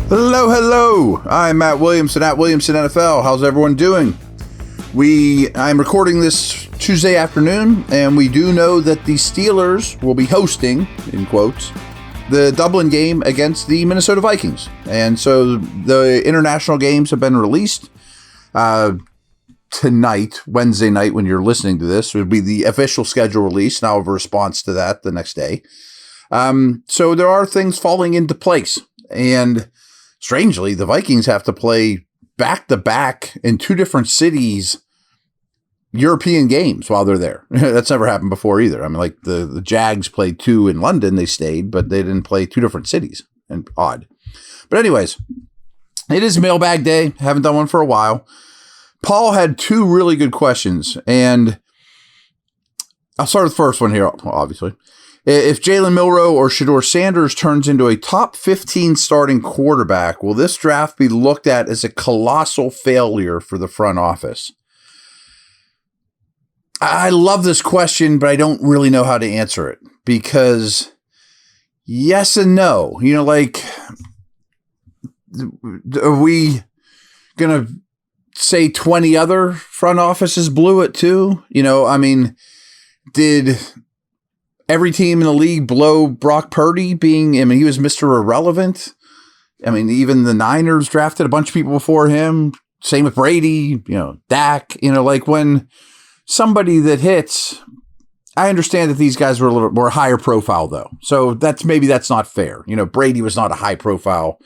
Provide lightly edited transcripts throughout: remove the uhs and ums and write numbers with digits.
Hello, hello. I'm Matt Williamson at Williamson NFL. How's everyone doing? I'm recording this Tuesday afternoon, and we do know that the Steelers will be hosting, in quotes, the Dublin game against the Minnesota Vikings. And so the international games have been released. Tonight, Wednesday night, when you're listening to this, would be the official schedule release. Now, have a response to that the next day. So there are things falling into place. And strangely, the Vikings have to play back-to-back in two different cities European games while they're there. That's never happened before either. I mean, like the Jags played two in London, they stayed, but they didn't play two different cities. And odd. But anyways, it is mailbag day. Haven't done one for a while. Paul had two really good questions, and I'll start with the first one here, obviously. If Jalen Milroe or Shedeur Sanders turns into a top 15 starting quarterback, will this draft be looked at as a colossal failure for the front office? I love this question, but I don't really know how to answer it because yes and no. You know, like, are we going to say 20 other front offices blew it too? You know, I mean, did every team in the league blow Brock Purdy being, I mean, he was Mr. Irrelevant. I mean, even the Niners drafted a bunch of people before him. Same with Brady, you know, Dak, you know, like when somebody that hits, I understand that these guys were a little more higher profile though. So maybe that's not fair. You know, Brady was not a high profile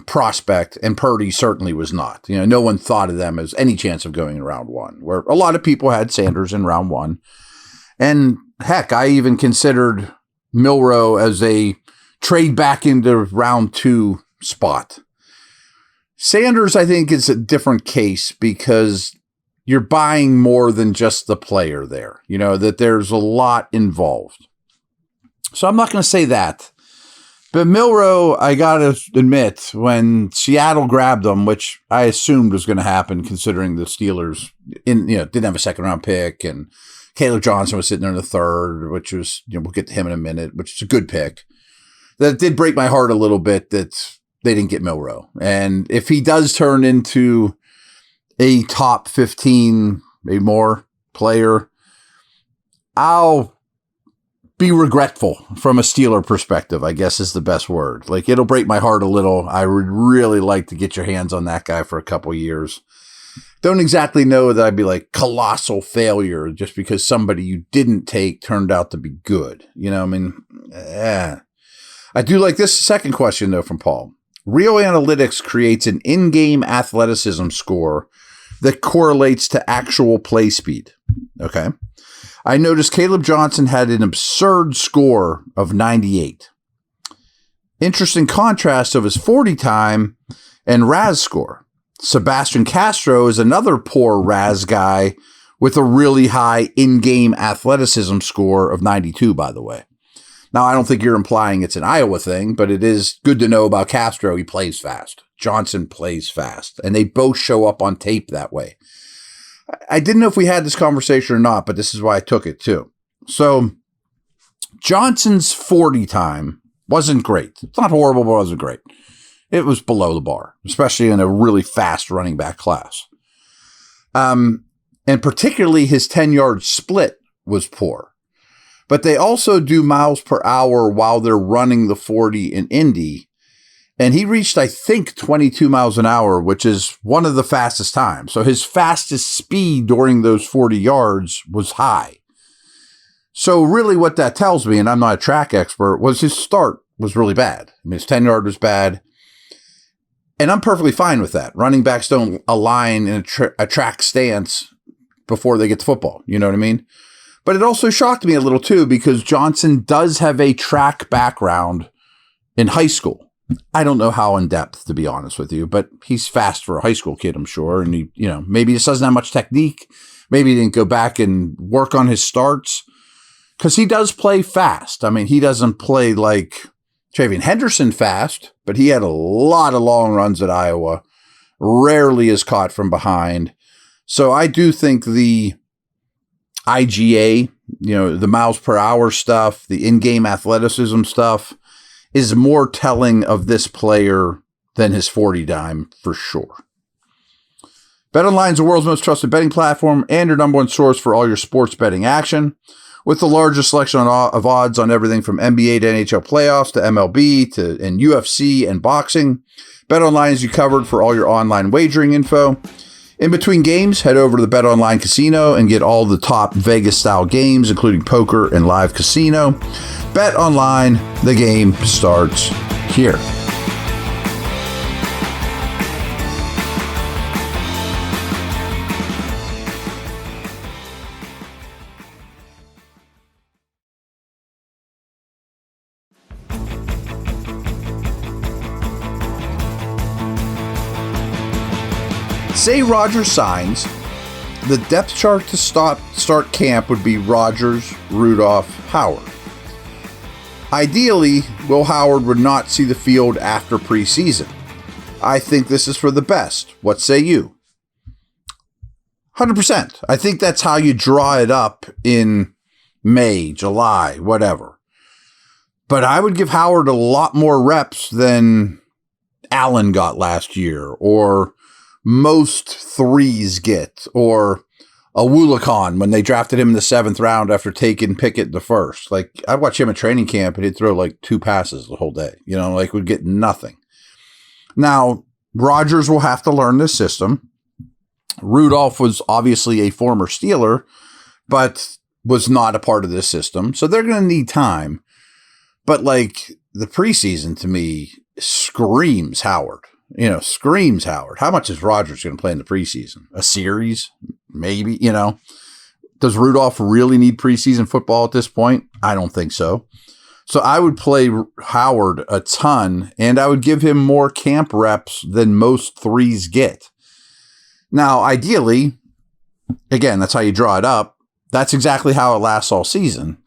prospect, and Purdy certainly was not. You know, no one thought of them as any chance of going in round one, where a lot of people had Sanders in round one. And heck, I even considered Milroe as a trade back into round two spot. Sanders, I think, is a different case because you're buying more than just the player there. You know, that there's a lot involved. So I'm not going to say that. But Milroe, I got to admit, when Seattle grabbed him, which I assumed was going to happen considering the Steelers didn't have a second round pick, and Caleb Johnson was sitting there in the third, which was, you know, we'll get to him in a minute, which is a good pick. That did break my heart a little bit that they didn't get Milroe. And if he does turn into a top 15, maybe more player, I'll be regretful from a Steeler perspective, I guess is the best word. Like, it'll break my heart a little. I would really like to get your hands on that guy for a couple years. Don't exactly know that I'd be like colossal failure just because somebody you didn't take turned out to be good. You know, I mean, I do like this second question though from Paul. Real Analytics creates an in-game athleticism score that correlates to actual play speed. Okay. I noticed Caleb Johnson had an absurd score of 98. Interesting contrast of his 40 time and RAS score. Sebastian Castro is another poor RAS guy with a really high in-game athleticism score of 92, by the way. Now, I don't think you're implying it's an Iowa thing, but it is good to know about Castro. He plays fast. Johnson plays fast, and they both show up on tape that way. I didn't know if we had this conversation or not, but this is why I took it too. So Johnson's 40 time wasn't great. It's not horrible, but it wasn't great. It was below the bar, especially in a really fast running back class. And particularly his 10-yard split was poor. But they also do miles per hour while they're running the 40 in Indy. And he reached, I think, 22 miles an hour, which is one of the fastest times. So his fastest speed during those 40 yards was high. So really what that tells me, and I'm not a track expert, was his start was really bad. I mean, his 10-yard was bad. And I'm perfectly fine with that. Running backs don't align in a track stance before they get the football. You know what I mean? But it also shocked me a little too, because Johnson does have a track background in high school. I don't know how in depth, to be honest with you, but he's fast for a high school kid, I'm sure. And he, you know, maybe he just doesn't have much technique. Maybe he didn't go back and work on his starts because he does play fast. I mean, he doesn't play like Travian Henderson fast, but he had a lot of long runs at Iowa. Rarely is caught from behind. So I do think the IGA, you know, the miles per hour stuff, the in-game athleticism stuff is more telling of this player than his 40 dime for sure. BetOnline is the world's most trusted betting platform and your number one source for all your sports betting action. With the largest selection of odds on everything from NBA to NHL playoffs to MLB and UFC and boxing, BetOnline is you covered for all your online wagering info. In between games, head over to the BetOnline Casino and get all the top Vegas-style games, including poker and live casino. BetOnline, the game starts here. Say Rodgers signs, the depth chart to start camp would be Rodgers, Rudolph, Howard. Ideally, Will Howard would not see the field after preseason. I think this is for the best. What say you? 100%. I think that's how you draw it up in May, July, whatever. But I would give Howard a lot more reps than Allen got last year, or most threes get, or a Woolacon when they drafted him in the 7th round after taking Pickett in the 1st. Like, I'd watch him at training camp and he'd throw like 2 passes the whole day, would get nothing. Now, Rodgers will have to learn this system. Rudolph was obviously a former Steeler, but was not a part of this system. So they're going to need time. But like, the preseason to me screams Howard. Screams Howard. How much is Rodgers going to play in the preseason? A series? Maybe, Does Rudolph really need preseason football at this point? I don't think so. So I would play Howard a ton, and I would give him more camp reps than most threes get. Now, ideally, again, that's how you draw it up. That's exactly how it lasts all season.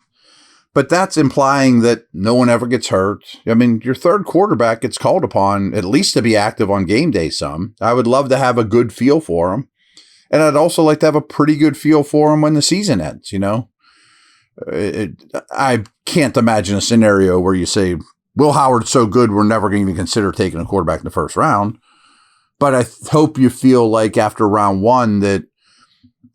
But that's implying that no one ever gets hurt. I mean, your third quarterback gets called upon at least to be active on game day some. I would love to have a good feel for him. And I'd also like to have a pretty good feel for him when the season ends, I can't imagine a scenario where you say, Will Howard's so good, we're never going to consider taking a quarterback in the first round. But I hope you feel like after round 1 that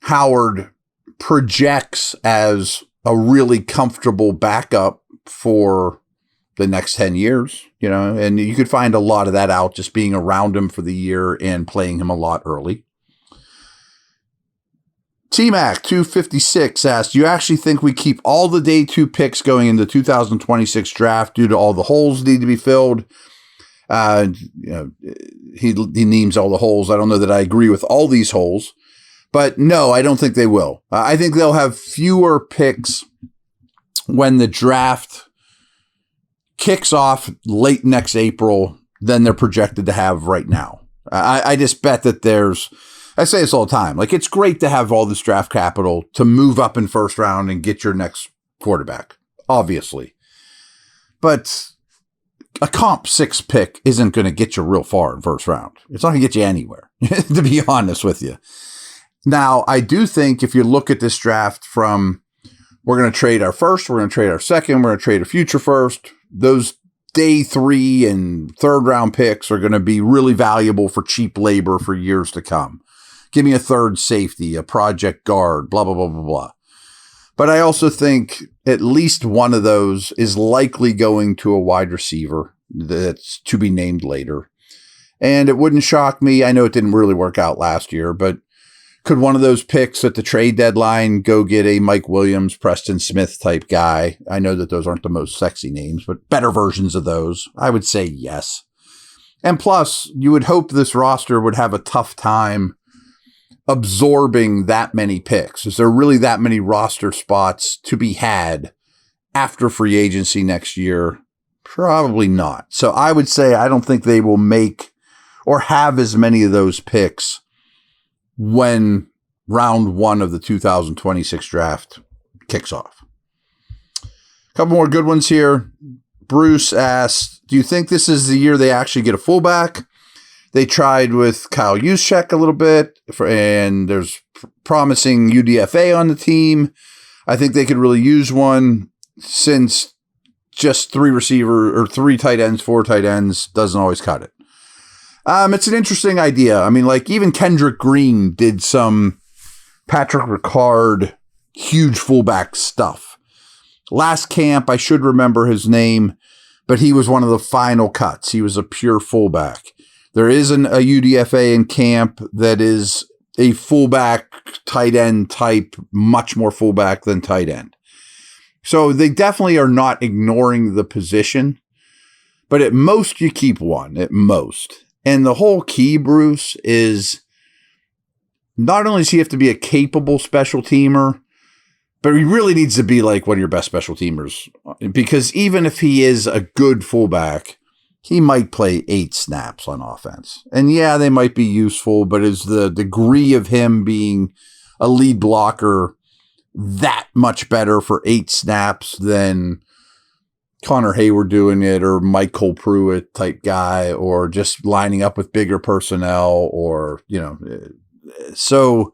Howard projects as a really comfortable backup for the next 10 years, and you could find a lot of that out just being around him for the year and playing him a lot early. T-Mac 256 asked, do you actually think we keep all the day 2 picks going in the 2026 draft due to all the holes need to be filled? He names all the holes. I don't know that I agree with all these holes. But no, I don't think they will. I think they'll have fewer picks when the draft kicks off late next April than they're projected to have right now. I just bet that I say this all the time, like it's great to have all this draft capital to move up in first round and get your next quarterback, obviously. But a comp 6 pick isn't going to get you real far in first round. It's not going to get you anywhere, to be honest with you. Now, I do think if you look at this draft from, we're going to trade our first, we're going to trade our second, we're going to trade a future first, those day 3 and 3rd round picks are going to be really valuable for cheap labor for years to come. Give me a 3rd safety, a project guard, blah, blah, blah, blah, blah. But I also think at least one of those is likely going to a wide receiver that's to be named later. And it wouldn't shock me. I know it didn't really work out last year, but could one of those picks at the trade deadline go get a Mike Williams, Preston Smith type guy? I know that those aren't the most sexy names, but better versions of those. I would say yes. And plus, you would hope this roster would have a tough time absorbing that many picks. Is there really that many roster spots to be had after free agency next year? Probably not. So I would say I don't think they will make or have as many of those picks when round 1 of the 2026 draft kicks off. A couple more good ones here. Bruce asked, do you think this is the year they actually get a fullback? They tried with Kyle Juszczyk a little bit, and there's promising UDFA on the team. I think they could really use one since just 3 receiver or 3 tight ends, 4 tight ends doesn't always cut it. It's an interesting idea. I mean, like even Kendrick Green did some Patrick Ricard huge fullback stuff. Last camp, I should remember his name, but he was one of the final cuts. He was a pure fullback. There is a UDFA in camp that is a fullback tight end type, much more fullback than tight end. So they definitely are not ignoring the position, but at most you keep one, at most. And the whole key, Bruce, is not only does he have to be a capable special teamer, but he really needs to be like one of your best special teamers. Because even if he is a good fullback, he might play 8 snaps on offense. And yeah, they might be useful, but is the degree of him being a lead blocker that much better for 8 snaps than Connor Hayward doing it, or Michael Pruitt type guy, or just lining up with bigger personnel, or, you know, so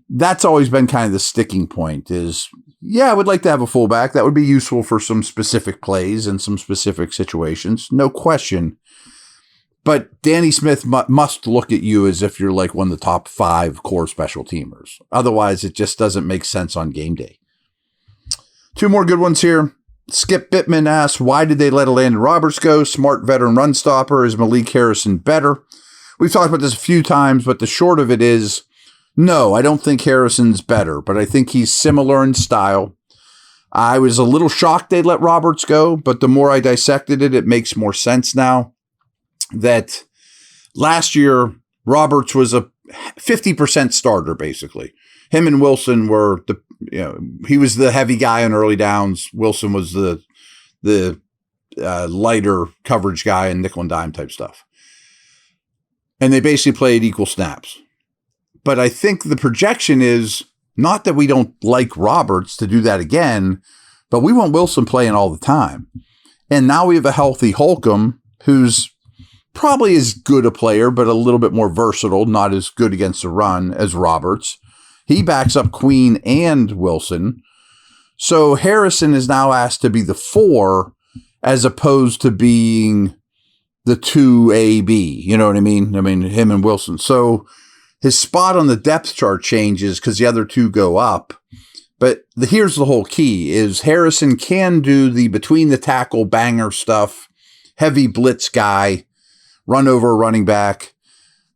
that's always been kind of the sticking point is, yeah, I would like to have a fullback. That would be useful for some specific plays and some specific situations. No question. But Danny Smith must look at you as if you're like one of the top 5 core special teamers. Otherwise, it just doesn't make sense on game day. 2 more good ones here. Skip Bittman asks, why did they let Landon Roberts go? Smart veteran run stopper. Is Malik Harrison better? We've talked about this a few times, but the short of it is, no, I don't think Harrison's better, but I think he's similar in style. I was a little shocked they let Roberts go, but the more I dissected it, it makes more sense now that last year Roberts was a 50% starter, basically. Him and Wilson were he was the heavy guy on early downs. Wilson was the lighter coverage guy and nickel and dime type stuff. And they basically played equal snaps. But I think the projection is not that we don't like Roberts to do that again, but we want Wilson playing all the time. And now we have a healthy Holcomb who's probably as good a player, but a little bit more versatile, not as good against the run as Roberts. He backs up Queen and Wilson. So Harrison is now asked to be the 4 as opposed to being the 2AB. You know what I mean? I mean, him and Wilson. So his spot on the depth chart changes because the other 2 go up. But here's the whole key is Harrison can do the between the tackle banger stuff, heavy blitz guy, run over a running back.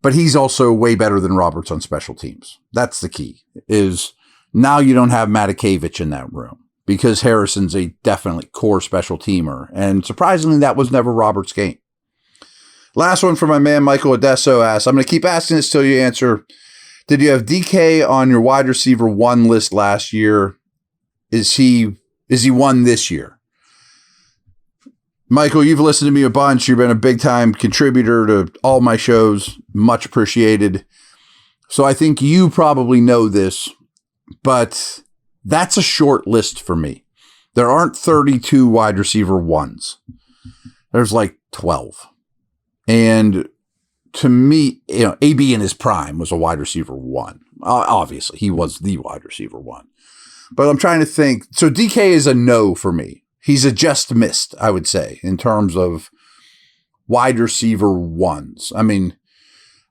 But he's also way better than Roberts on special teams. That's the key, is now you don't have Matakevich in that room because Harrison's a definitely core special teamer. And surprisingly, that was never Roberts' game. Last one from my man, Michael Odesso asks, I'm going to keep asking this till you answer. Did you have DK on your wide receiver 1 list last year? Is he 1 this year? Michael, you've listened to me a bunch. You've been a big time contributor to all my shows. Much appreciated. So I think you probably know this, but that's a short list for me. There aren't 32 wide receiver 1s. There's like 12. And to me, you know, AB in his prime was a wide receiver 1. Obviously, he was the wide receiver 1. But I'm trying to think. So DK is a no for me. He's a just missed, I would say, in terms of wide receiver 1s. I mean,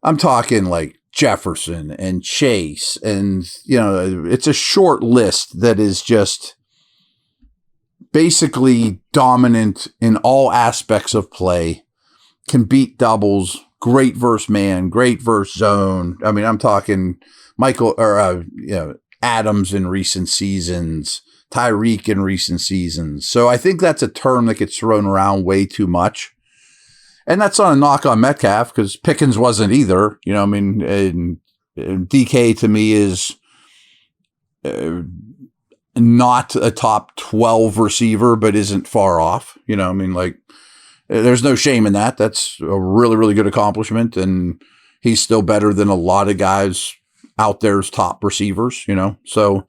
I'm talking like Jefferson and Chase, and, you know, it's a short list that is just basically dominant in all aspects of play, can beat doubles, great versus man, great versus zone. I mean, I'm talking Adams in recent seasons, Tyreek in recent seasons. So I think that's a term that gets thrown around way too much. And that's not a knock on Metcalf because Pickens wasn't either. You know, I mean, and DK to me is not a top 12 receiver, but isn't far off. You know, I mean, like, there's no shame in that. That's a really, really good accomplishment. And he's still better than a lot of guys out there's top receivers, you know. So,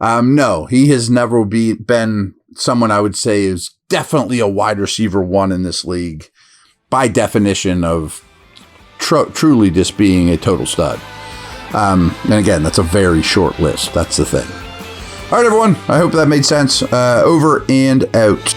no, he has never been someone I would say is definitely a wide receiver 1 in this league by definition of truly just being a total stud. And again, that's a very short list. That's the thing. All right, everyone. I hope that made sense. Over and out.